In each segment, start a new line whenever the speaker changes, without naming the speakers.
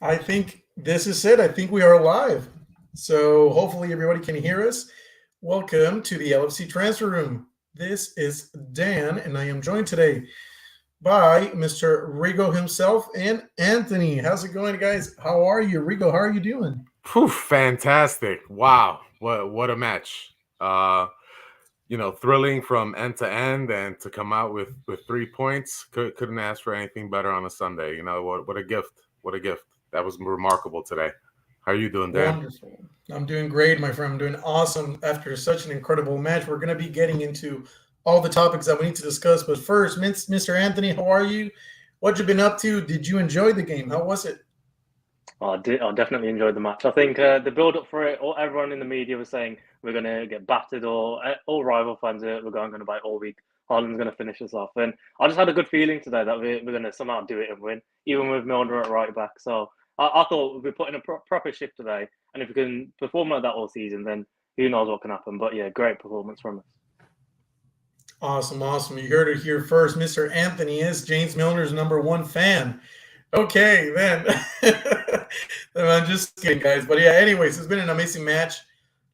I think this is it. I think we are live. So hopefully everybody can hear us. Welcome to the LFC Transfer Room. This is Dan, and I am joined today by Mr. Rigo himself and Anthony. How's it going, guys? How are you, Rigo? How are you doing?
Poof, fantastic. Wow. What a match. Uh, thrilling from end to end and to come out with 3 points. Couldn't ask for anything better on a Sunday. What a gift. What a gift. That was remarkable today. How are you doing, Dan?
Wonderful. I'm doing great, my friend. I'm doing awesome after such an incredible match. We're going to be getting into all the topics that we need to discuss. But first, Mr. Anthony, how are you? What you been up to? Did you enjoy the game? How was it?
I definitely enjoyed the match. I think the build up for it, everyone in the media was saying we're going to get battered, or all rival fans were going to bite all week. Haaland's going to finish us off. And I just had a good feeling today that we're going to somehow do it and win, even with Milner at right back. So I thought we'd put in a proper shift today. And if we can perform like that all season, then who knows what can happen. But yeah, great performance from us.
Awesome, awesome. You heard it here first. Mr. Anthony is James Milner's number one fan. Okay, then. I'm just kidding, guys. But yeah, anyways, it's been an amazing match.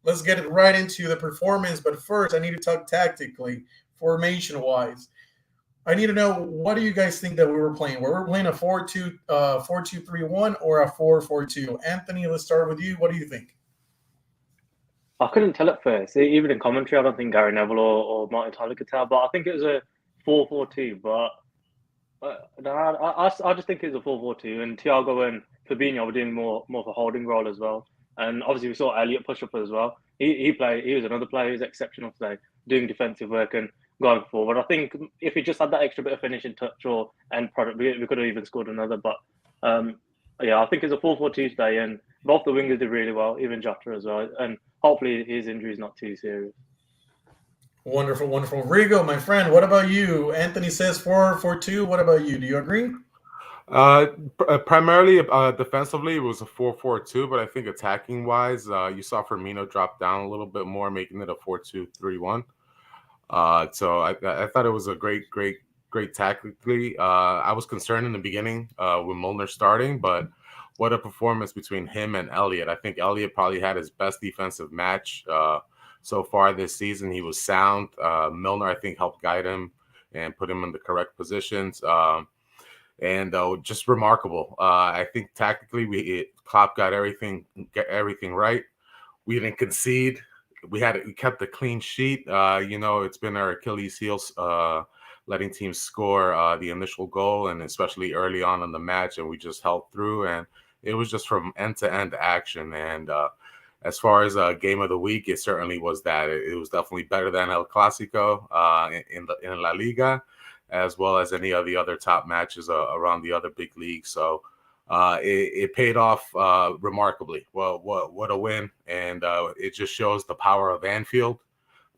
Let's get it right into the performance. But first, I need to talk tactically, formation wise. I need to know, what do you guys think that we were playing? Were we playing a 4-2, 4-2-3-1 or a 4-4-2? Anthony, let's start with you. What do you think?
I couldn't tell at first. Even in commentary, I don't think Gary Neville or Martin Tyler could tell. But I think it was a 4-4-2. But no, I just think it was a 4-4-2, and Thiago and Fabinho were doing more of a holding role as well. And obviously, we saw Elliot push up as well. He played. He was another player who was exceptional today, doing defensive work and going forward. I think if he just had that extra bit of finishing touch or end product, we could have even scored another. But um, yeah, I think it's a 4-4-2 today, and both the wingers did really well, even Jota as well. And hopefully, his injury is not too serious.
Wonderful, wonderful. Rigo, my friend, what about you? Anthony says 4-4-2. What about you? Do you agree?
Primarily defensively, it was a 4-4-2, but I think attacking wise, you saw Firmino drop down a little bit more, making it a 4-2-3-1. So I thought it was a great tactically. I was concerned in the beginning with Milner starting, but what a performance between him and Elliot. I think Elliot probably had his best defensive match so far this season. He was sound. Milner, I think, helped guide him and put him in the correct positions. And just remarkable. I think tactically, Klopp got everything right. We didn't concede. We kept a clean sheet. It's been our Achilles heel, letting teams score the initial goal, and especially early on in the match, and we just held through. And it was just from end to end action. And as far as game of the week, it certainly was that. It was definitely better than El Clasico in La Liga, as well as any of the other top matches around the other big leagues. So it paid off remarkably. Well, what a win. And it just shows the power of Anfield,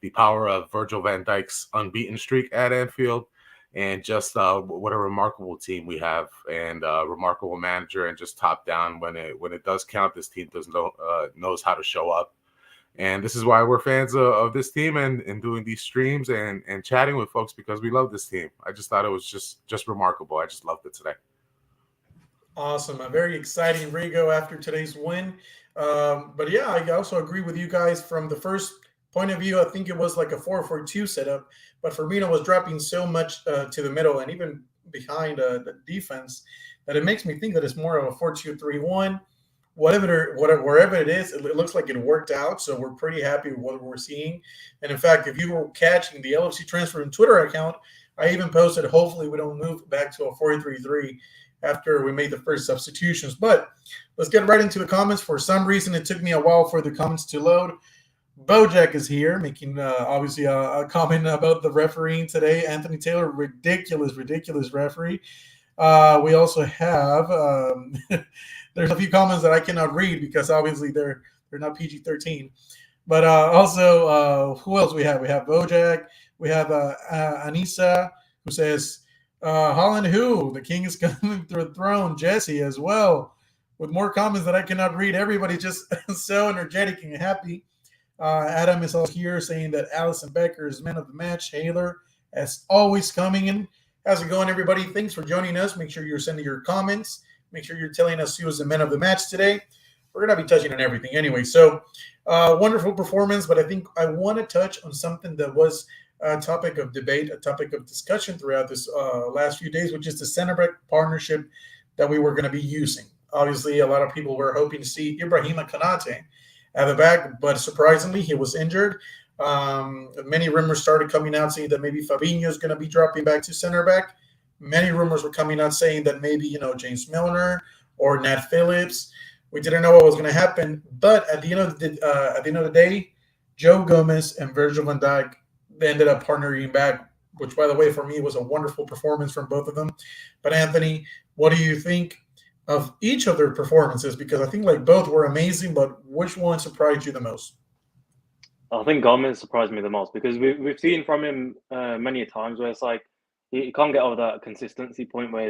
the power of Virgil van Dijk's unbeaten streak at Anfield, and just what a remarkable team we have, and a remarkable manager, and just top down when it does count, this team knows how to show up. And this is why we're fans of this team, and doing these streams and chatting with folks, because we love this team. I just thought it was just remarkable. I just loved it today.
Awesome. A very exciting Rigo after today's win. But yeah, I also agree with you guys from the first point of view. I think it was like a 4-4-2 setup, but Firmino was dropping so much to the middle and even behind the defense that it makes me think that it's more of a 4-2-3-1. Wherever it is, it looks like it worked out. So we're pretty happy with what we're seeing. And in fact, if you were catching the LFC Transfer and Twitter account, I even posted, hopefully we don't move back to a 4-3-3 after we made the first substitutions. But let's get right into the comments. For some reason, it took me a while for the comments to load. Bojack is here, making obviously a comment about the refereeing today. Anthony Taylor, ridiculous referee. We also have there's a few comments that I cannot read because obviously they're not PG-13. But also, who else we have? We have Bojack. We have Anissa, who says, Holland who? The king is coming through the throne. Jesse as well, with more comments that I cannot read. Everybody just so energetic and happy. Adam is also here saying that Allison Becker is man of the match. Haler, as always, coming in. How's it going, everybody? Thanks for joining us. Make sure you're sending your comments. Make sure you're telling us who was the man of the match today. We're going to be touching on everything anyway. So wonderful performance, but I think I want to touch on something that was a topic of debate, a topic of discussion throughout this last few days, which is the center back partnership that we were going to be using. Obviously, a lot of people were hoping to see Ibrahima Konate at the back, but surprisingly, he was injured. Many rumors started coming out saying that maybe Fabinho is going to be dropping back to center back. Many rumors were coming out saying that maybe, James Milner or Nat Phillips. We didn't know what was going to happen, but at the end of the day, Joe Gomez and Virgil van Dijk, they ended up partnering back, which, by the way, for me was a wonderful performance from both of them. But Anthony, what do you think of each of their performances? Because I think both were amazing, but which one surprised you the most?
I think Gomez surprised me the most because we've seen from him many times where it's he can't get over that consistency point where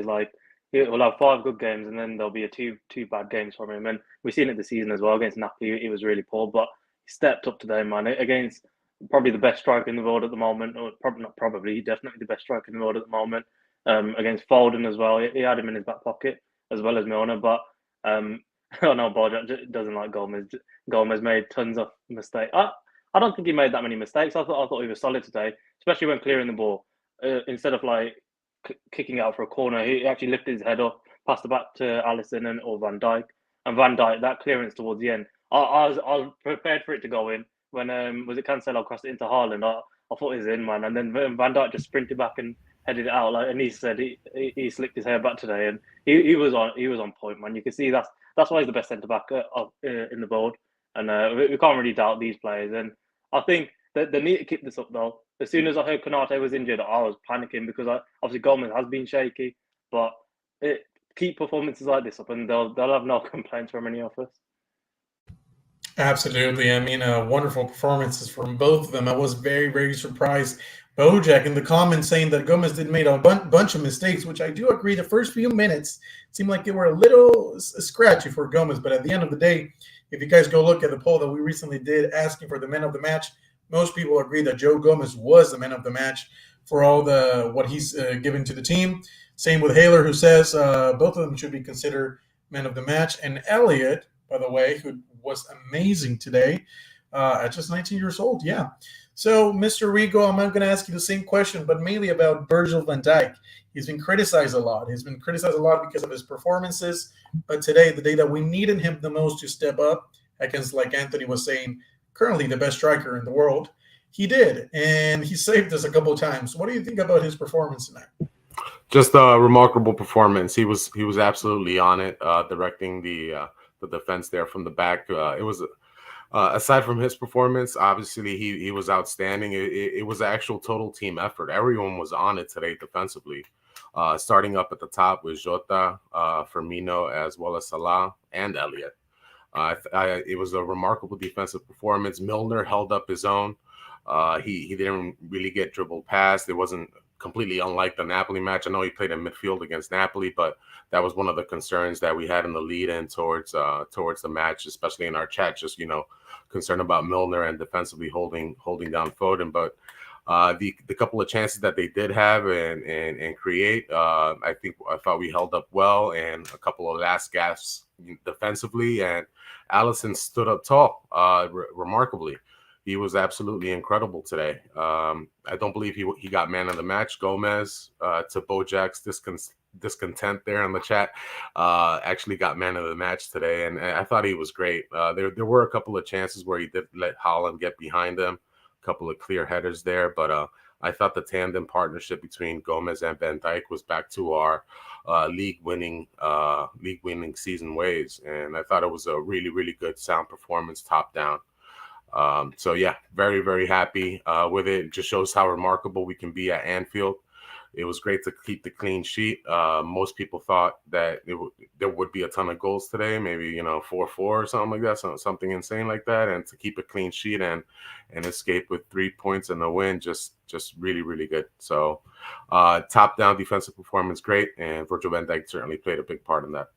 he'll have 5 good games and then there'll be two bad games from him. And we've seen it this season as well. Against Napoli, he was really poor, but he stepped up today, man. Against probably the best striker in the world at the moment, or definitely the best striker in the world at the moment. Against Foden as well, he had him in his back pocket as well as Milner. But I know Bojack doesn't like Gomez. Gomez made tons of mistakes. I don't think he made that many mistakes. I thought he was solid today, especially when clearing the ball. Instead of kicking out for a corner, he actually lifted his head up, passed it back to Alisson or Van Dijk. And Van Dijk, that clearance towards the end, I was prepared for it to go in. When was it Cancelo crossed it into Haaland? I thought it was in, man. And then Van Dijk just sprinted back and headed it out. And he said he slicked his hair back today, and he was on point, man. You can see that's why he's the best centre back in the world, and we can't really doubt these players. And I think that they need to keep this up though. As soon as I heard Konate was injured, I was panicking because obviously Gomez has been shaky, but keep performances like this up, and they'll have no complaints from any of us.
Absolutely. I mean, wonderful performances from both of them. I was very, very surprised. Bojack in the comments saying that Gomez did made a bunch of mistakes, which I do agree. The first few minutes seemed like they were a little scratchy for Gomez, but at the end of the day, if you guys go look at the poll that we recently did asking for the man of the match, most people agree that Joe Gomez was the man of the match for all what he's given to the team. Same with Haler, who says both of them should be considered man of the match. And Elliot, by the way, who was amazing today at just 19 years old. Yeah. So, Mr. Rigo, I'm not going to ask you the same question, but mainly about Virgil van Dijk. He's been criticized a lot. He's been criticized a lot because of his performances. But today, the day that we needed him the most to step up against, like Anthony was saying, currently the best striker in the world, he did. And he saved us a couple of times. What do you think about his performance tonight?
Just a remarkable performance. He was absolutely on it, directing the defense there from the back. It was aside from his performance, obviously he was outstanding. It was an actual total team effort. Everyone was on it today defensively. Starting up at the top with Jota, Firmino, as well as Salah and Elliott. It was a remarkable defensive performance. Milner held up his own. He didn't really get dribbled past. It wasn't completely unlike the Napoli match. I know he played in midfield against Napoli, but that was one of the concerns that we had in the lead-in towards the match, especially in our chat. Just concerned about Milner and defensively holding down Foden. But the couple of chances that they did have and create, I thought we held up well, and a couple of last gasps defensively, and Alisson stood up tall, remarkably. He was absolutely incredible today. I don't believe he got man of the match. Gomez, to Bojack's discontent there in the chat, actually got man of the match today, and I thought he was great. There were a couple of chances where he did let Haaland get behind him, a couple of clear headers there, but I thought the tandem partnership between Gomez and Van Dijk was back to our league-winning season ways, and I thought it was a really, really good sound performance, top down. So yeah, very, very happy with it. It just shows how remarkable we can be at Anfield. It was great to keep the clean sheet. Most people thought that there would be a ton of goals today, maybe 4-4 or something like that, something insane like that. And to keep a clean sheet and escape with 3 points and a win, just really, really good. So top down defensive performance, great, and Virgil van Dijk certainly played a big part in that.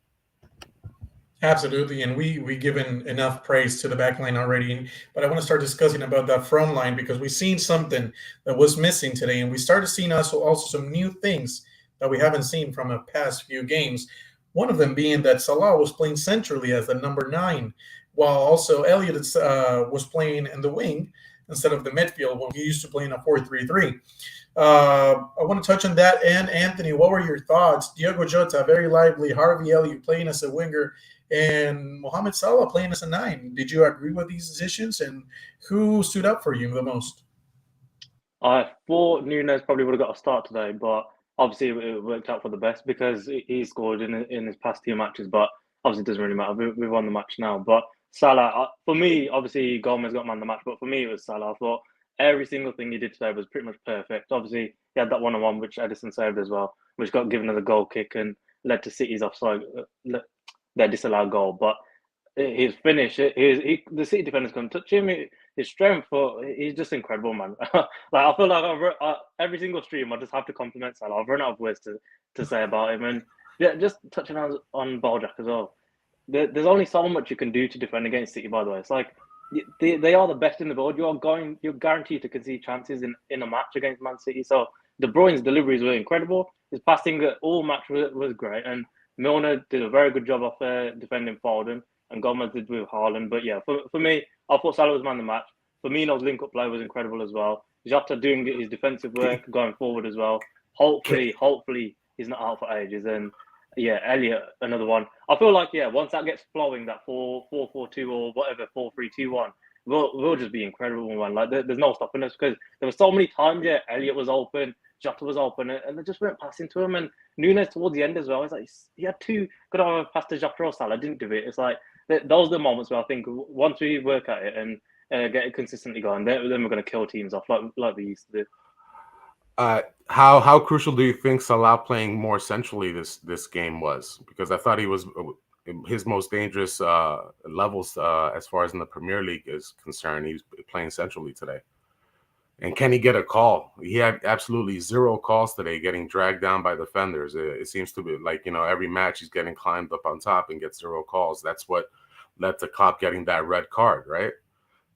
Absolutely, and we given enough praise to the back line already, but I want to start discussing about that front line because we've seen something that was missing today, and we started seeing also some new things that we haven't seen from the past few games. One of them being that Salah was playing centrally as the number 9, while also Elliott was playing in the wing instead of the midfield when he used to play in a 4-3-3. I want to touch on that. And Anthony, what were your thoughts? Diogo Jota, very lively. Harvey Elliott playing as a winger, and Mohamed Salah playing as a 9. Did you agree with these decisions? And who stood up for you the most?
I thought Nunez probably would have got a start today, but obviously it worked out for the best because he scored in his past 2 matches. But obviously it doesn't really matter. We've won the match now. But Salah, for me, obviously Gomez got man of the match, but for me it was Salah. I thought every single thing he did today was pretty much perfect. Obviously he had that 1-on-1 which Edison saved as well, which got given as a goal kick and led to City's offside, their disallowed goal. But his finish, the City defenders couldn't touch him. His strength, he's just incredible, man. Like I feel like every single stream, I just have to compliment Salah. I've run out of words to say about him, and yeah, just touching on Bojack as well. There's only so much you can do to defend against City. By the way, it's like they are the best in the world. You're guaranteed to concede chances in a match against Man City. So De Bruyne's deliveries were incredible. His passing all match was great, and Milner did a very good job of defending Foden, and Gomez did with Haaland. But yeah, for me, I thought Salah was man of the match. Firmino's link-up play was incredible as well. Jota doing his defensive work going forward as well. Hopefully he's not out for ages. And yeah, Elliott, another one. I feel like, yeah, once that gets flowing, that 4-4-2 or whatever, 4-3-2-1, we'll just be incredible, man. Like, there's no stopping us because there were so many times, yeah, Elliott was open, Jota was open, and they just weren't passing to him. And Nunez towards the end as well, it's like he had 2 good pass to Jota or Salah, didn't do it. It's like, those are the moments where I think once we work at it and get it consistently going, then we're going to kill teams off like we used to do.
How crucial do you think Salah playing more centrally this game was? Because I thought he was his most dangerous levels as far as in the Premier League is concerned. He was playing centrally today. And can he get a call? He had absolutely 0 calls today, getting dragged down by defenders. It seems to be like, every match he's getting climbed up on top and gets 0 calls. That's what led to KLOPP getting that red card, right?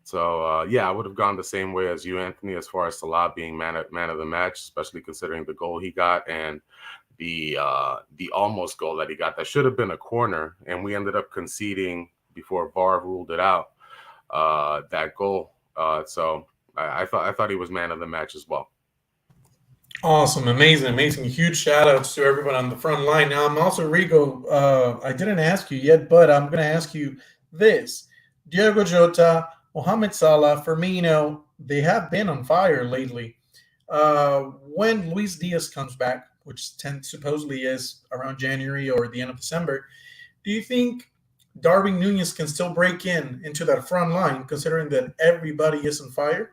So, yeah, I would have gone the same way as you, Anthony, as far as Salah being man of the match, especially considering the goal he got and the almost goal that he got. That should have been a corner, and we ended up conceding before VAR ruled it out, that goal. So I thought he was man of the match as well.
Awesome, amazing. Huge shout outs to everyone on the front line. Now, I'm also Rigo. I didn't ask you yet, but I'm going to ask you this. Diogo Jota, Mohamed Salah, Firmino, they have been on fire lately. When Luis Diaz comes back, which supposedly is around January or the end of December, do you think Darwin Nunez can still break into that front line, considering that everybody is on fire?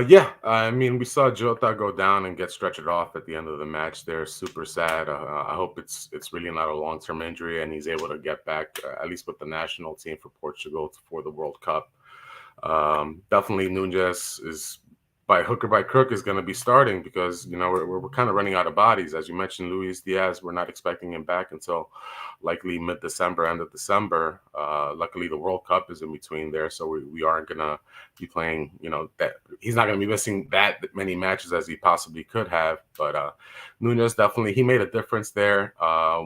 Yeah, I mean, we saw Jota go down and get stretchered off at the end of the match. They're super sad. I hope it's really not a long-term injury and he's able to get back, at least with the national team for Portugal for the World Cup. Definitely Nunez is, by hook or by crook, is going to be starting because, we're kind of running out of bodies. As you mentioned, Luis Diaz, we're not expecting him back until likely mid-December, end of December. Luckily, the World Cup is in between there, so we aren't going to be playing, that he's not going to be missing that many matches as he possibly could have. But Nunez definitely, he made a difference there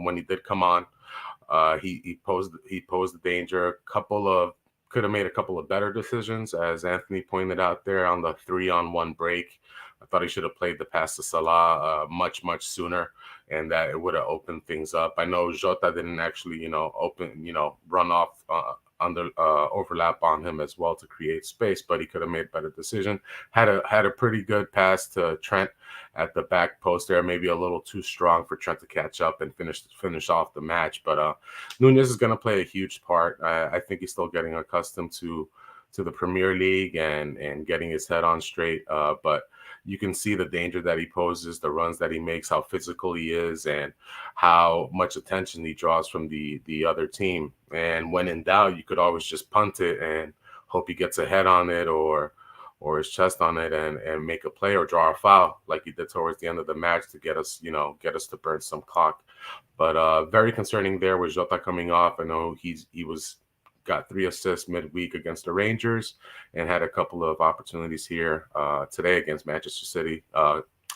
when he did come on. He posed the danger. Could have made a couple of better decisions, as Anthony pointed out there on the 3-on-1 break. I thought he should have played the pass to Salah much sooner, and that it would have opened things up. I know Jota didn't actually, run off overlap on him as well to create space, but he could have made a better decision. Had a pretty good pass to Trent at the back post there, maybe a little too strong for Trent to catch up and finish off the match. But Nunez is going to play a huge part. I think he's still getting accustomed to the Premier League and getting his head on straight. But you can see the danger that he poses, the runs that he makes, how physical he is, and how much attention he draws from the other team. And when in doubt, you could always just punt it and hope he gets a head on it or his chest on it and make a play or draw a foul like he did towards the end of the match to get us to burn some clock. But very concerning there with Jota coming off. I know he got 3 assists midweek against the Rangers and had a couple of opportunities here today against Manchester City,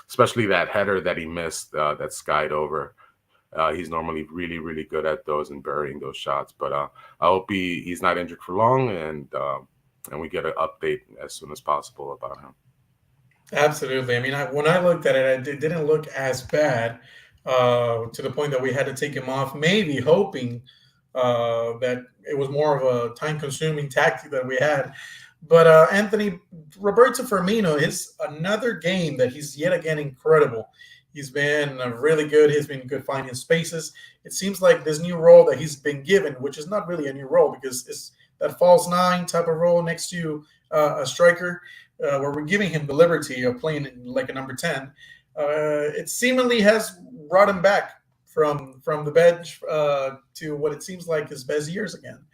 especially that header that he missed that skied over He's normally really, really good at those and burying those shots. But I hope he's not injured for long, and we get an update as soon as possible about him.
Absolutely. I mean, when I looked at it, it didn't look as bad to the point that we had to take him off, maybe hoping that it was more of a time-consuming tactic that we had. But Anthony, Roberto Firmino is another game that he's yet again incredible. He's been really good. He's been good finding spaces. It seems like this new role that he's been given, which is not really a new role because it's that false nine type of role next to a striker, where we're giving him the liberty of playing like a number 10. It seemingly has brought him back from the bench to what it seems like his best years again.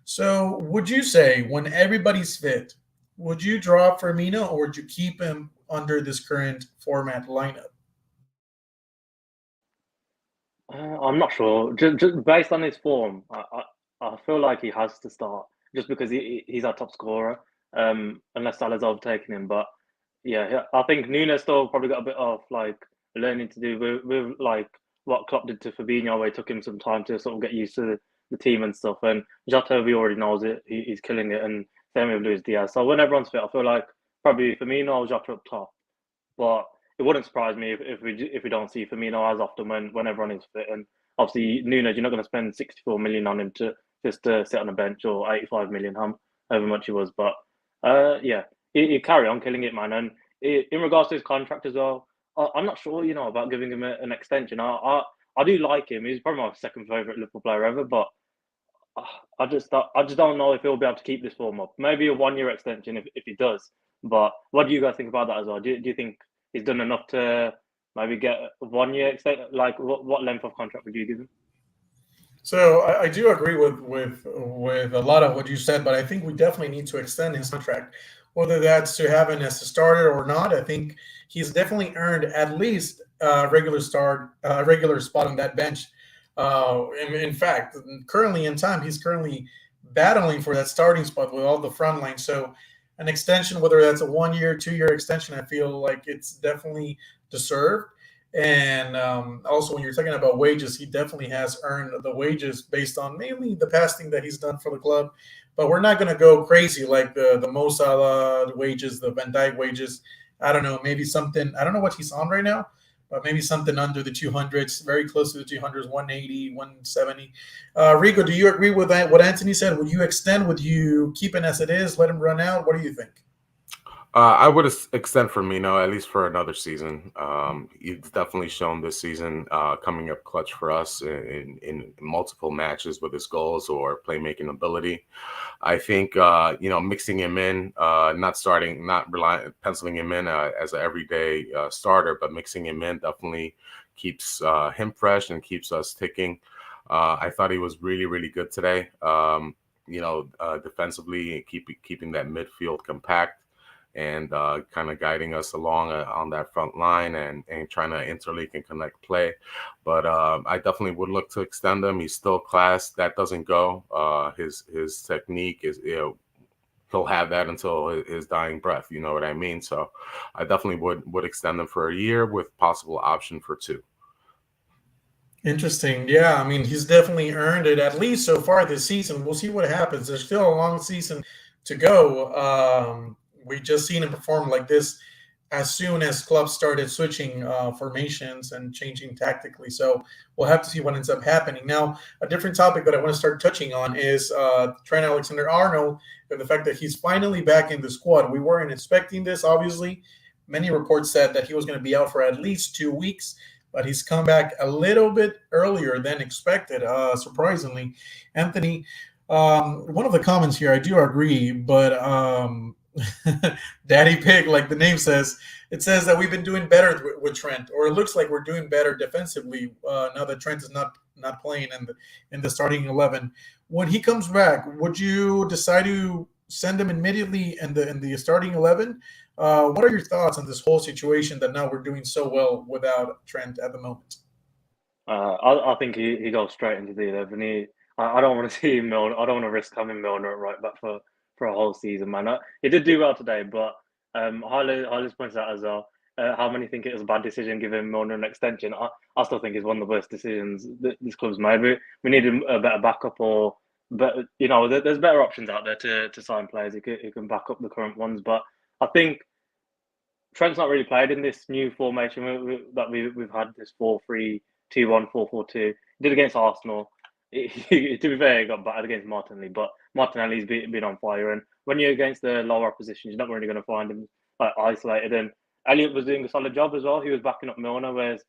So would you say when everybody's fit, would you drop Firmino or would you keep him under this current format lineup?
I'm not sure. Just based on his form, I feel like he has to start just because he's our top scorer. Unless Salah's overtaken him, but yeah, I think Nunez still probably got a bit of like learning to do with like what Klopp did to Fabinho, where it took him some time to sort of get used to the team and stuff. And Jota, we already knows it; he's killing it, and same with Luis Diaz. So when everyone's fit, I feel like probably Firmino or Jota up top. But it wouldn't surprise me if we don't see Firmino as often when everyone is fit. And obviously Nunez, you're not going to spend 64 million on him to just to sit on a bench, or 85 million, however much he was. But yeah, he carry on killing it, man. And in regards to his contract as well, I'm not sure, about giving him an extension. I do like him. He's probably my second favorite Liverpool player ever. But I just don't know if he'll be able to keep this form up. Maybe a 1 year extension if he does. But what do you guys think about that as well? Do you think he's done enough to maybe get a 1 year extension? Like what length of contract would you give him?
So I do agree with a lot of what you said, but I think we definitely need to extend his contract, whether that's to have him as a starter or not. I think he's definitely earned at least a regular spot on that bench. In fact, currently in time, he's currently battling for that starting spot with all the front line. So an extension, whether that's a 1 year, 2 year extension, I feel like it's definitely deserved. And also, when you're talking about wages, he definitely has earned the wages based on mainly the past thing that he's done for the club. But we're not going to go crazy like the Mo Salah wages, the Van Dijk wages. I don't know, maybe something. I don't know what he's on right now, but maybe something under the 200s, very close to the 200s, 180, 170. Rico, do you agree with that? What Anthony said? Would you extend? Would you keep it as it is? Let him run out? What do you think?
I would extend Firmino at least for another season. He's definitely shown this season coming up clutch for us in multiple matches with his goals or playmaking ability. I think mixing him in, not penciling him in as an everyday starter, but mixing him in definitely keeps him fresh and keeps us ticking. I thought he was really, really good today. Defensively, keeping that midfield compact and kind of guiding us along on that front line and trying to interlink and connect play. But I definitely would look to extend him. He's still class. That doesn't go. His technique is, he'll have that until his dying breath. You know what I mean? So I definitely would extend him for a year with possible option for 2.
Interesting. Yeah, I mean, he's definitely earned it, at least so far this season. We'll see what happens. There's still a long season to go. We just seen him perform like this as soon as clubs started switching formations and changing tactically. So we'll have to see what ends up happening. Now, a different topic that I want to start touching on is Trent Alexander-Arnold and the fact that he's finally back in the squad. We weren't expecting this, obviously. Many reports said that he was going to be out for at least 2 weeks, but he's come back a little bit earlier than expected, surprisingly. Anthony, one of the comments here, I do agree, but Daddy Pig, like the name says, it says that we've been doing better with Trent, or it looks like we're doing better defensively now that Trent is not playing in the starting 11. When he comes back, would you decide to send him immediately in the starting 11? What are your thoughts on this whole situation that now we're doing so well without Trent at the moment?
I think he goes straight into the 11. I don't want to see him Milner. I don't want to risk having Milner right back for a whole season, man. He did do well today, but highlights points out as well. how many think it was a bad decision giving Milner an extension. I still think it's one of the worst decisions that this club's made. We needed a better backup, or better, there's better options out there to sign players who can back up the current ones. But I think Trent's not really played in this new formation that we've had, this 4-3-2-1, 4-4-2. He did against Arsenal. To be fair, he got battered against Martinelli, but Martinelli's been on fire. And when you're against the lower opposition, you're not really going to find him isolated. And Elliott was doing a solid job as well. He was backing up Milner, whereas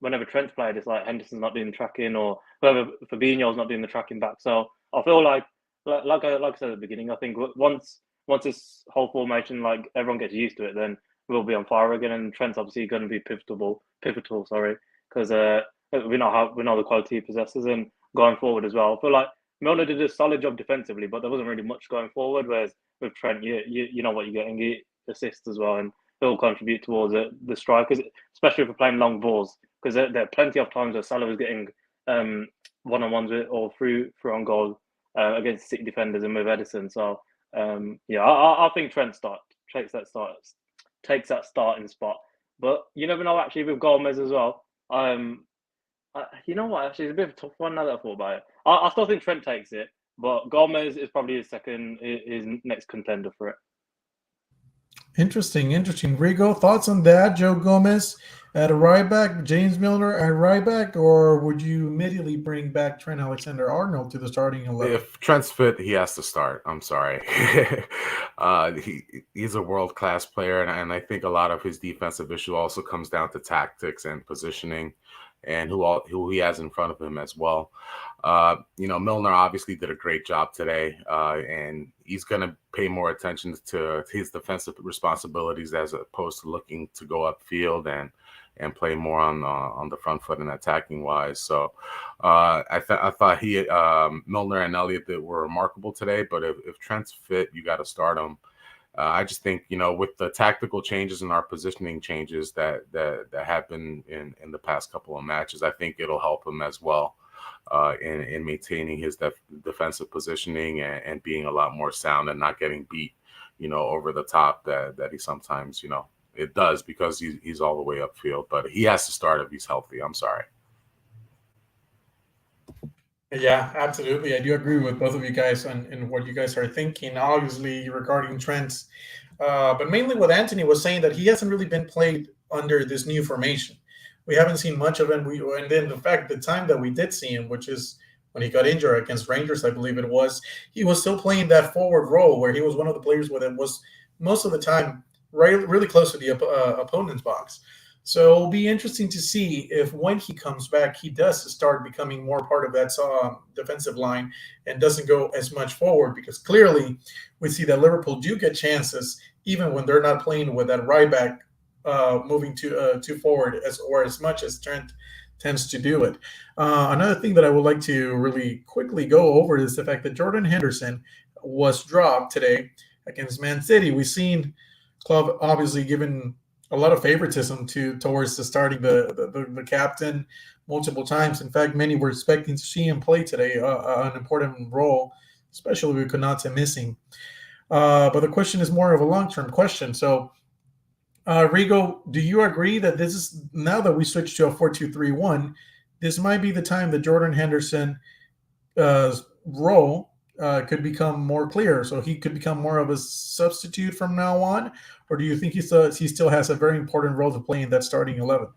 whenever Trent's played, it's like Henderson's not doing the tracking, or whoever Fabinho's not doing the tracking back. So I feel like I said at the beginning, I think once this whole formation, like, everyone gets used to it, then we'll be on fire again. And Trent's obviously going to be pivotal, because we know the quality he possesses, and going forward as well. I feel like Milner did a solid job defensively, but there wasn't really much going forward. Whereas with Trent, you know what you're getting. He assists as well, and he'll contribute towards the strikers, especially if we're playing long balls, because there are plenty of times where Salah was getting one-on-ones or through on goal against City defenders and with Henderson. So I think Trent takes that starting spot. But you never know, actually, with Gomez as well. You know what? Actually, it's a bit of a tough one now that I thought about it. I still think Trent takes it, but Gomez is probably his next contender for it.
Interesting. Rigo, thoughts on that? Joe Gomez at a right back, James Milner at right back, or would you immediately bring back Trent Alexander-Arnold to the starting 11?
If Trent's fit, he has to start. I'm sorry. He's a world-class player, and I think a lot of his defensive issue also comes down to tactics and positioning, and who he has in front of him as well. Milner obviously did a great job today, and he's going to pay more attention to his defensive responsibilities as opposed to looking to go upfield and play more on the front foot and attacking wise. So I thought Milner and Elliott were remarkable today. But if Trent's fit, you got to start him. I just think, with the tactical changes and our positioning changes that have been in the past couple of matches, I think it'll help him as well in maintaining his defensive positioning and being a lot more sound and not getting beat, over the top that he sometimes, it does, because he's all the way upfield. But he has to start if he's healthy. I'm sorry.
Yeah, absolutely. I do agree with both of you guys on what you guys are thinking, obviously, regarding Trent. But mainly what Anthony was saying, that he hasn't really been played under this new formation. We haven't seen much of him. And then the time that we did see him, which is when he got injured against Rangers, I believe it was, he was still playing that forward role where he was one of the players that was most of the time really close to the opponent's box. So it'll be interesting to see if when he comes back, he does start becoming more part of that defensive line and doesn't go as much forward, because clearly we see that Liverpool do get chances even when they're not playing with that right back moving to forward as much as Trent tends to do it. Another thing that I would like to really quickly go over is the fact that Jordan Henderson was dropped today against Man City. We've seen Klopp obviously given a lot of favoritism towards the starting the captain multiple times. In fact, many were expecting to see him play today, an important role, especially with Konate missing. But the question is more of a long-term question. So, Rigo, do you agree that this is, now that we switched to a 4-2-3-1, this might be the time that Jordan Henderson role could become more clear, so he could become more of a substitute from now on? Or do you think he still has a very important role to play in that starting 11?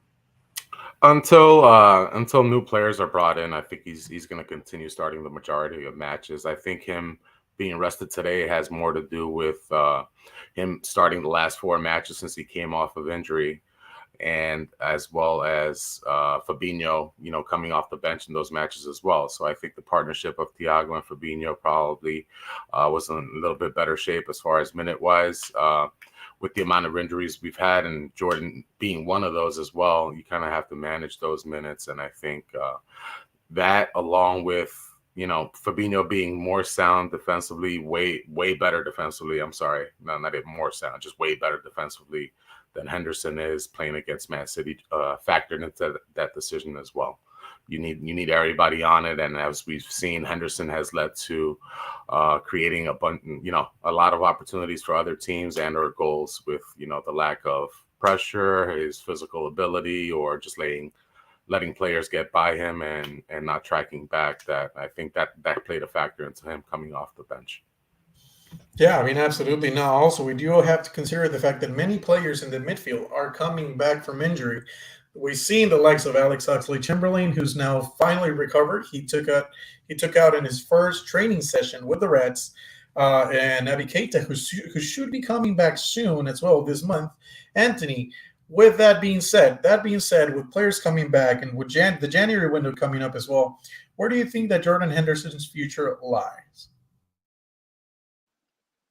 Until new players are brought in, I think he's going to continue starting the majority of matches. I think him being rested today has more to do with him starting the last 4 matches since he came off of injury, and as well as Fabinho, coming off the bench in those matches as well. So I think the partnership of Thiago and Fabinho probably was in a little bit better shape as far as minute-wise. With the amount of injuries we've had, and Jordan being one of those as well, you kind of have to manage those minutes. And I think that, along with, Fabinho being more sound defensively, way better defensively. I'm sorry, not even more sound, just way better defensively than Henderson is playing against Man City, factored into that decision as well. You need everybody on it, and as we've seen, Henderson has led to creating a lot of opportunities for other teams and/or goals with the lack of pressure, his physical ability, or just letting players get by him and not tracking back. That I think that played a factor into him coming off the bench.
Yeah, I mean, absolutely. Now, also, we do have to consider the fact that many players in the midfield are coming back from injury. We've seen the likes of Alex Oxlade-Chamberlain, who's now finally recovered. He took out in his first training session with the Reds, and Naby Keita, who should be coming back soon as well this month. Anthony, with that being said, with players coming back and with the January window coming up as well, where do you think that Jordan Henderson's future lies?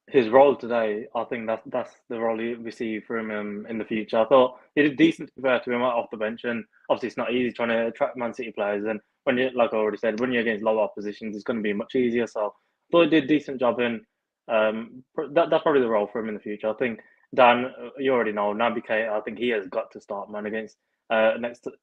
His role today, I think that's the role we see from him in the future. I thought he did decent compared to him off the bench, and obviously it's not easy trying to attract Man City players. And when you, like I already said, when you're against low oppositions, it's going to be much easier. So I thought he did a decent job in. That's probably the role for him in the future. I think Dan, you already know, Naby Keita, I think he has got to start, man, against next to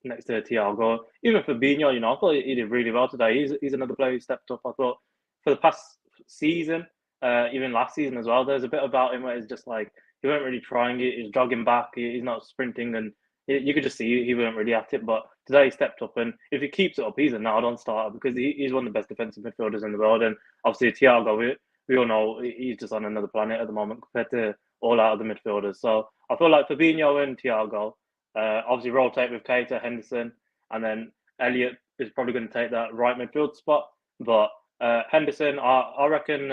Thiago. Even Fabinho, I thought he did really well today. He's another player who stepped up. I thought for the past season. Even last season as well, there's a bit about him where it's just like he weren't really trying it. He's jogging back. He's not sprinting, and you could just see he weren't really at it. But today he stepped up, and if he keeps it up, he's a nailed-on starter because he's one of the best defensive midfielders in the world. And obviously Thiago, we all know he's just on another planet at the moment compared to all out of the midfielders. So I feel like Fabinho and Thiago obviously rotate with Keita, Henderson, and then Elliott is probably going to take that right midfield spot, but. Henderson, I reckon,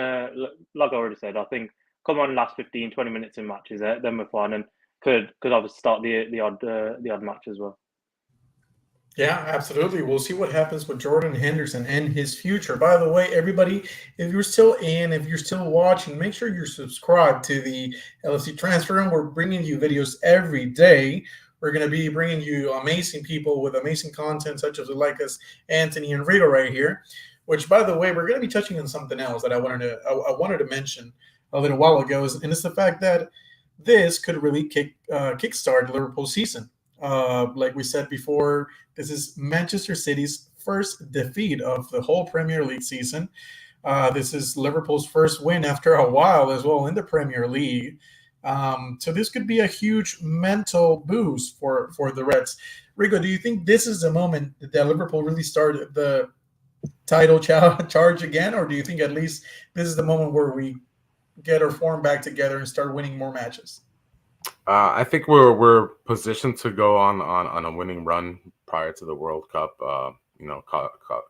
like I already said, I think come on last 15, 20 minutes in matches, then we're fine and could obviously start the odd match as well.
Yeah, absolutely. We'll see what happens with Jordan Henderson and his future. By the way, everybody, if you're still watching, make sure you're subscribed to the LFC Transfer Room. We're bringing you videos every day. We're going to be bringing you amazing people with amazing content, such as like us, Anthony and Rigo right here. Which, by the way, we're going to be touching on something else that I wanted to mention a little while ago, and it's the fact that this could really kickstart Liverpool's season. Like we said before, this is Manchester City's first defeat of the whole Premier League season. This is Liverpool's first win after a while as well in the Premier League. So this could be a huge mental boost for the Reds. Rigo, do you think this is the moment that Liverpool really started the title charge again, or do you think at least this is the moment where we get our form back together and start winning more matches?
I think we're positioned to go on a winning run prior to the World Cup.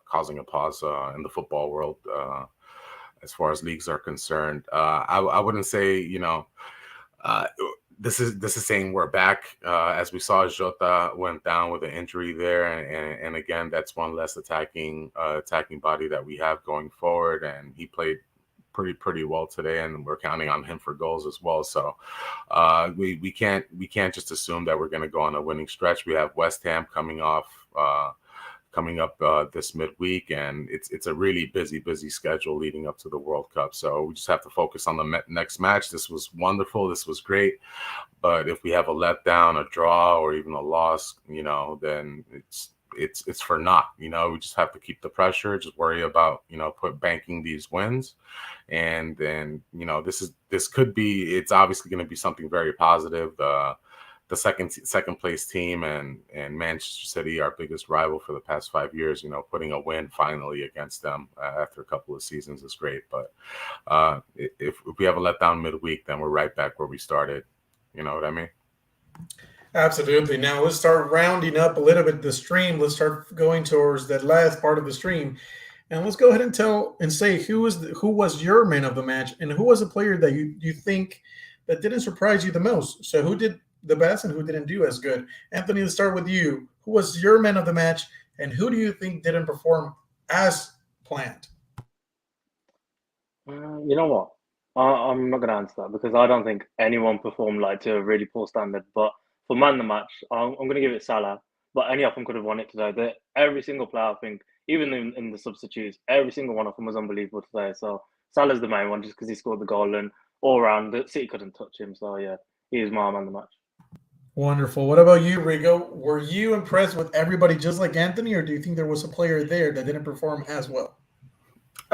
Causing a pause in the football world as far as leagues are concerned. I wouldn't say this is saying we're back, as we saw Jota went down with an injury there, and again that's one less attacking body that we have going forward, and he played pretty well today, and we're counting on him for goals as well. So we can't just assume that we're going to go on a winning stretch. We have West Ham coming up this midweek, and it's a really busy schedule leading up to the World Cup. So we just have to focus on the next match. This was wonderful. This was great. But if we have a letdown, a draw, or even a loss, then it's for naught. We just have to keep the pressure, just worry about, banking these wins. And then, it's obviously going to be something very positive. The second place team and Manchester City, our biggest rival for the past 5 years, putting a win finally against them after a couple of seasons is great. But if we have a letdown midweek, then we're right back where we started. You know what I mean?
Absolutely. Now let's start rounding up a little bit the stream. Let's start going towards that last part of the stream. And let's go ahead and say who was your man of the match, and who was a player that you think that didn't surprise you the most. So who did the best and who didn't do as good? Anthony, let's start with you. Who was your man of the match, and who do you think didn't perform as planned?
You know what? I'm not going to answer that because I don't think anyone performed to a really poor standard. But for man of the match, I'm going to give it Salah. But any of them could have won it today. Every single player, I think, even in the substitutes, every single one of them was unbelievable today. So Salah's the main one just because he scored the goal, and all around, the City couldn't touch him. So yeah, he is my man of the match.
Wonderful. What about you, Rigo? Were you impressed with everybody just like Anthony, or do you think there was a player there that didn't perform as well?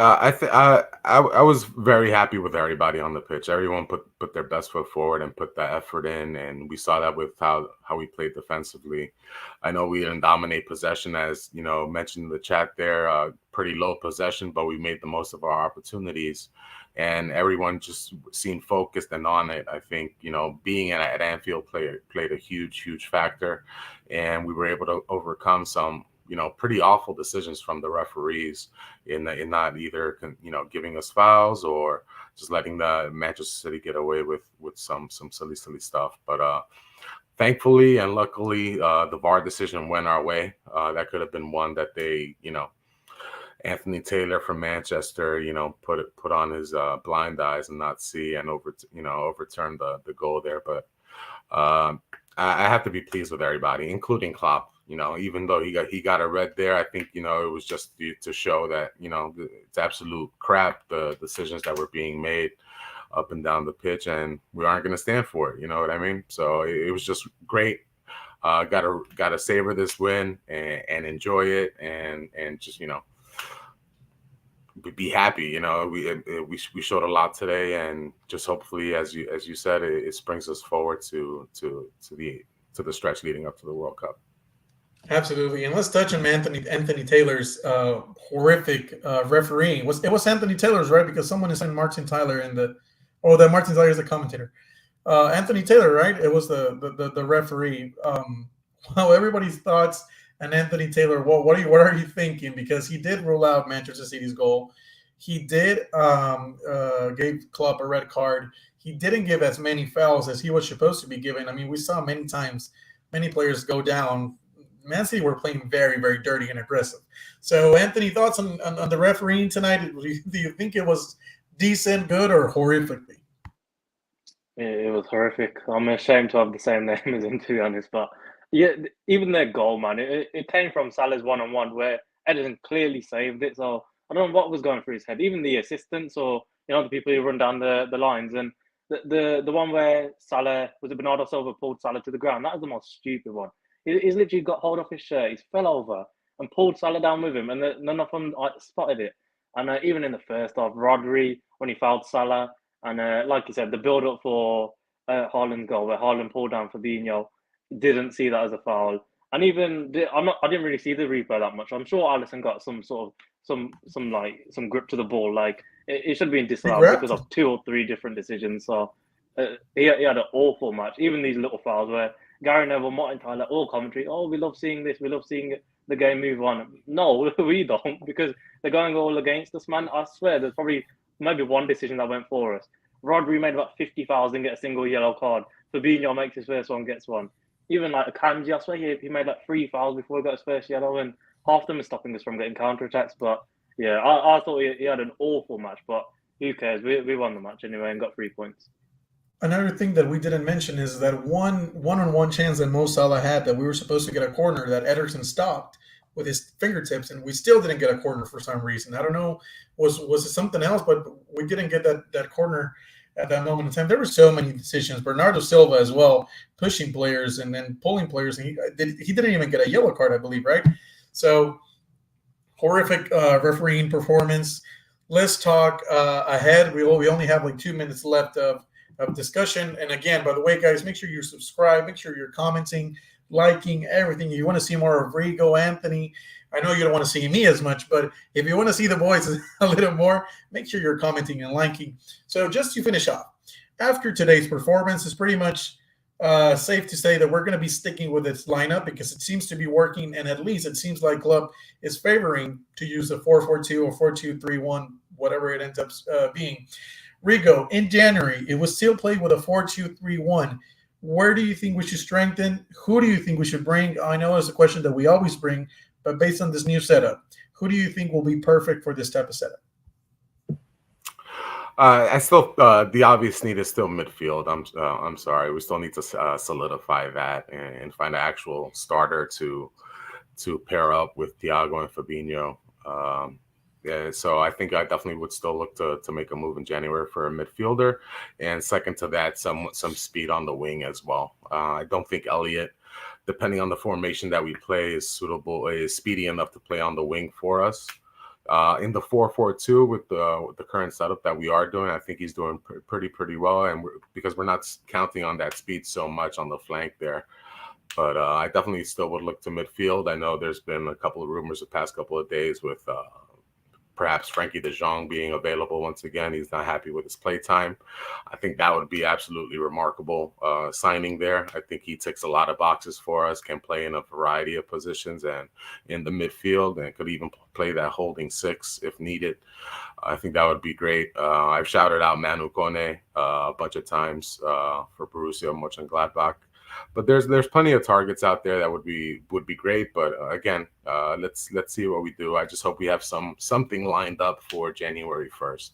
I was very happy with everybody on the pitch. Everyone put their best foot forward and put that effort in, and we saw that with how we played defensively. I know we didn't dominate possession, as mentioned in the chat there. Pretty low possession, but we made the most of our opportunities, and everyone just seemed focused and on it. I think being at Anfield played a huge factor, and we were able to overcome some pretty awful decisions from the referees in not either giving us fouls or just letting the Manchester City get away with some silly stuff. But thankfully and luckily, the VAR decision went our way. That could have been one that they Anthony Taylor from Manchester put on his blind eyes and not see and overturn the goal there. But I have to be pleased with everybody, including Klopp. Even though he got a red there, I think it was just to show that it's absolute crap, the decisions that were being made up and down the pitch, and we aren't going to stand for it. You know what I mean? So it was just great. Gotta savor this win and enjoy it, and just be happy. We showed a lot today, and just hopefully, as you said, it springs us forward to the stretch leading up to the World Cup.
Absolutely, and let's touch on Anthony Taylor's horrific refereeing. It was Anthony Taylor's, right? Because someone is saying Martin Tyler that Martin Tyler is the commentator. Anthony Taylor, right? It was the referee. Well, everybody's thoughts on Anthony Taylor. What are you thinking? Because he did rule out Manchester City's goal. He did gave Klopp a red card. He didn't give as many fouls as he was supposed to be given. I mean, we saw many times many players go down. Man City were playing very, very dirty and aggressive. So, Anthony, thoughts on the refereeing tonight? Do you think it was decent, good, or horrifically?
It was horrific. I'm ashamed to have the same name as him, to be honest. But yeah, even their goal, man, it came from Salah's one-on-one where Henderson clearly saved it. So I don't know what was going through his head. Even the assistants or the people who run down the lines, and the one where Salah, was it Bernardo Silva, pulled Salah to the ground? That was the most stupid one. He's literally got hold of his shirt. He's fell over and pulled Salah down with him, and none of them spotted it. And even in the first half, Rodri, when he fouled Salah, and like you said, the build-up for Haaland's goal, where Haaland pulled down Fabinho, didn't see that as a foul. And even I didn't really see the replay that much. I'm sure Alisson got some sort of some grip to the ball. Like it should have been disallowed because of 2 or 3 different decisions. So he had an awful match. Even these little fouls where Gary Neville, Martin Tyler, all commentary. Oh, we love seeing this. We love seeing the game move on. No, we don't, because they're going all against us, man. I swear, there's probably maybe one decision that went for us. Rodri made about 50 fouls and get a single yellow card. Fabinho makes his first one, gets one. Even like Akanji, I swear he made like 3 fouls before he got his first yellow, and half of them are stopping us from getting counter-attacks. But yeah, I thought he had an awful match, but who cares? We won the match anyway and got 3 points.
Another thing that we didn't mention is that one-on-one chance that Mo Salah had, that we were supposed to get a corner, that Ederson stopped with his fingertips, and we still didn't get a corner for some reason. I don't know, was it something else, but we didn't get that corner at that moment in time. There were so many decisions. Bernardo Silva as well, pushing players and then pulling players, and he didn't even get a yellow card, I believe, right? So horrific refereeing performance. Let's talk ahead. We only have like 2 minutes left of discussion. And again, by the way, guys, make sure you subscribe, make sure you're commenting, liking, everything. If you want to see more of Rigo, Anthony, I know you don't want to see me as much, but if you want to see the boys a little more, make sure you're commenting and liking. So just to finish off, after today's performance, it's pretty much safe to say that we're going to be sticking with this lineup because it seems to be working, and at least it seems like Klopp is favoring to use a 4-4-2 or 4-2-3-1, whatever it ends up being. Rigo, in January, it was still played with a 4-2-3-1. Where do you think we should strengthen? Who do you think we should bring? I know it's a question that we always bring, but based on this new setup, who do you think will be perfect for this type of setup?
I still the obvious need is still midfield. I'm sorry, we still need to solidify that and find an actual starter to pair up with Thiago and Fabinho. Yeah, so I think I definitely would still look to make a move in January for a midfielder, and second to that, some speed on the wing as well. I don't think Elliott, depending on the formation that we play, is speedy enough to play on the wing for us. in the 4-4-2 with the current setup that we are doing, I think he's doing pretty well, and because we're not counting on that speed so much on the flank there. But I definitely still would look to midfield. I know there's been a couple of rumors the past couple of days with perhaps Frankie de Jong being available once again. He's not happy with his play time. I think that would be absolutely remarkable signing there. I think he ticks a lot of boxes for us, can play in a variety of positions and in the midfield, and could even play that holding 6 if needed. I think that would be great. I've shouted out Manu Kone a bunch of times for Borussia Mönchengladbach. But there's plenty of targets out there that would be great. But again, let's see what we do. I just hope we have something lined up for January 1st.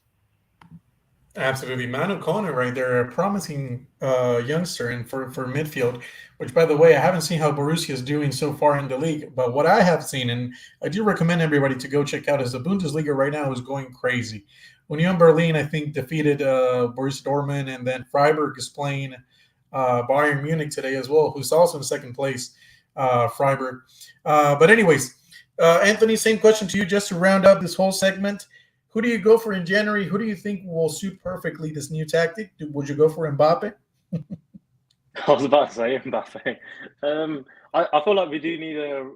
Absolutely, Manu Kone right there, a promising youngster, and for midfield. Which, by the way, I haven't seen how Borussia is doing so far in the league. But what I have seen, and I do recommend everybody to go check out, is the Bundesliga right now is going crazy. Union Berlin, I think, defeated Borussia Dortmund, and then Freiburg is playing Bayern Munich today as well, who's also in second place, Freiburg. But anyways, Anthony, same question to you just to round up this whole segment. Who do you go for in January? Who do you think will suit perfectly this new tactic? Would you go for Mbappe?
I was about to say Mbappe. I feel like we do need a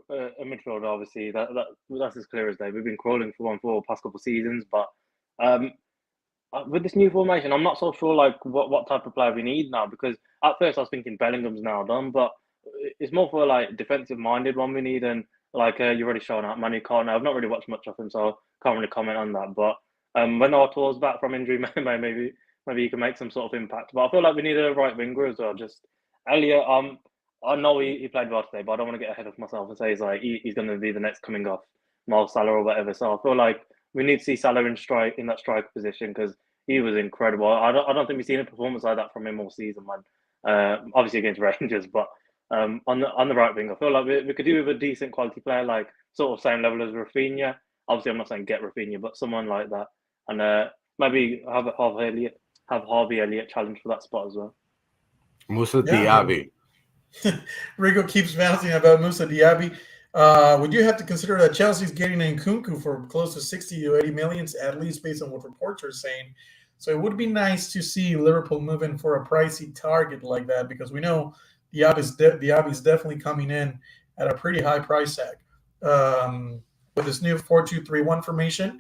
midfielder, obviously. That's as clear as day. We've been crawling for one for the past couple of seasons, but with this new formation, I'm not so sure like what type of player we need now, because at first I was thinking Bellingham's now done, but it's more for like defensive minded one we need, and like you already shown out Manu Kone. I've not really watched much of him, so I can't really comment on that. But when Artur's back from injury, maybe he can make some sort of impact. But I feel like we need a right winger as well. Just Elliot, I know he played well today, but I don't want to get ahead of myself and say he's going to be the next coming off Mo Salah or whatever. So I feel like we need to see Salah in that striker position, because he was incredible. I don't think we've seen a performance like that from him all season, man. Obviously against Rangers, but on the right wing, I feel like we could do with a decent quality player, like sort of same level as Rafinha. Obviously, I'm not saying get Rafinha, but someone like that, and maybe have Harvey Elliott challenge for that spot as well.
Moussa Diaby.
Rigo keeps bouncing about Moussa Diaby. We do have to consider that Chelsea's getting Nkunku for close to 60 to 80 million, at least based on what reports are saying. So it would be nice to see Liverpool move in for a pricey target like that, because we know Diaby is definitely coming in at a pretty high price tag. With this new 4-2-3-1 formation,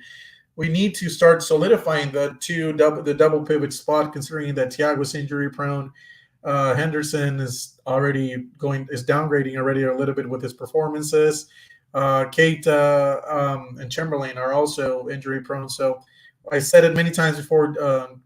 we need to start solidifying the double pivot spot, considering that Thiago's injury prone. Henderson is downgrading already a little bit with his performances. Keita and Chamberlain are also injury prone. So I said it many times before,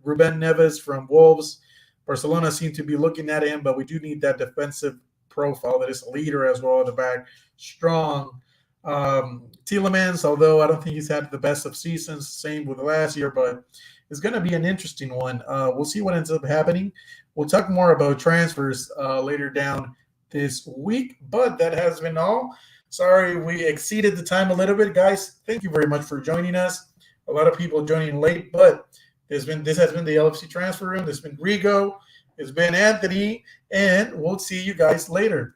Ruben Neves from Wolves, Barcelona seem to be looking at him, but we do need that defensive profile that is a leader as well at the back, strong. Tielemans, although I don't think he's had the best of seasons, same with last year, but it's going to be an interesting one. We'll see what ends up happening. We'll talk more about transfers later down this week, but that has been all. Sorry, we exceeded the time a little bit, guys. Thank you very much for joining us. A lot of people joining late, but this has been the LFC Transfer Room. This has been Rigo. It's been Anthony, and we'll see you guys later.